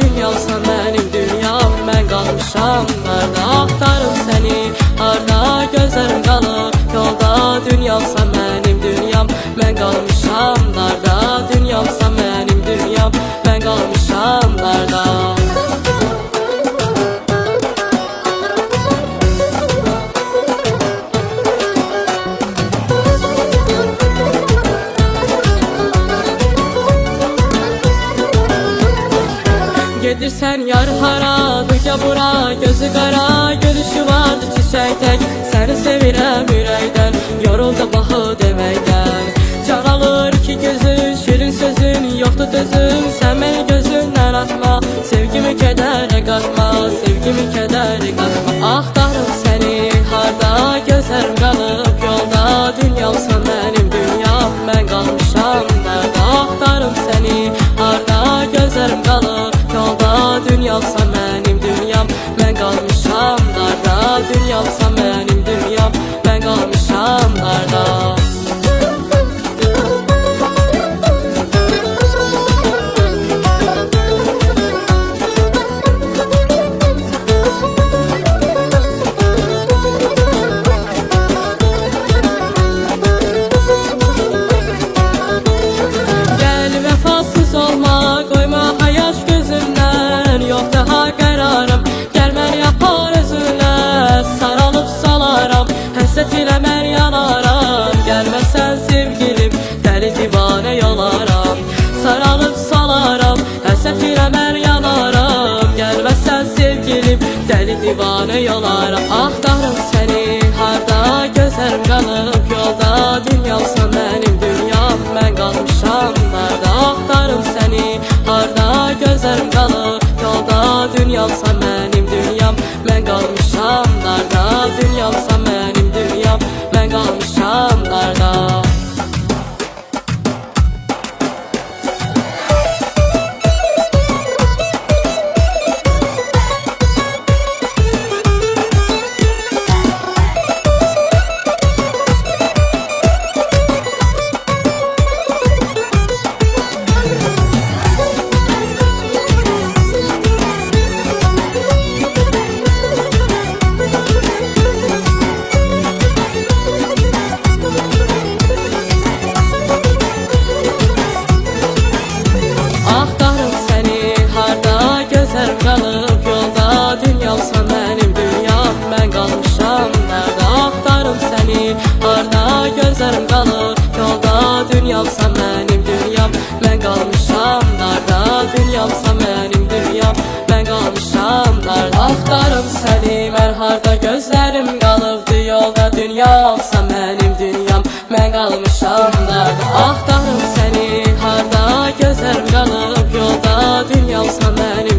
dünyamsan mənim dünyam, mən qalmışam harda, axtarım səni harda, gözlərim qalıb yolda. Dünyamsan mənim dünyam, mən qalmışam harda, dünyamsan mənim dünyam, mən qalmışam harda. Gedirsən yar hara, duya bura, gözü qara, gülüşü vardı çiçək tək. Səni sevirəm ürəkdən, yoruldu baxı deməkdən. Can alır ki gözün, şirin sözün, yoxdur dözüm. Sən məni gözündən atma, sevgimi kədərə qatma, sevgimi kədərə qatma. Axtarım səni harda, gözlərim qalıb yolda. Dünyamsan mənim dünyam, mən qalmışam harda, axtarım səni harda, gözlərim qalıb yolda. Dünyamsan mənim dünyam, mən qalmışam harda, dünyamsan mənim dünyam, mən qalmışam harda. Gəl vəfasız olma, qoyma hayaş gözümdən, yox daha qərarım, gəl məni yapar özünlə. Saralıb salaram, həsrət ilə mən yanaram, gəlməsən sevgilim, dəli divanə yolaram. Saralıb salaram, həsrət ilə mən yanaram, gəlməsən sevgilim, dəli divanə yolaram. Axtarım səni harda, gözlərim qalıb yolda. Dünyamsan mənim dünyam, mən qalmışam harda, axtarım səni harda, gözlərim qalıb yolda. Dünyamsan mənim dünyam, mən qalmışam harda, dünyamsan mənim dünyam, mən qalmışam harda. Axtarım səni harda, gözlərim qalıb yolda. Dünyamsan mənim dünyam, mən qalmışam harda, axtarım səni harda, gözlərim qalıb yolda. Dünyamsan mənim dünyam, mən qalmışam harda, dünyamsan mənim dünyam, mən qalmışam harda. Axtarım səni mən harda, gözlərim qalıbdı yolda. Dünyamsan mənim dünyam, mən qalmışam harda. Axtarım səni harda, gözlərim qalıb yolda. Dünyamsan mənim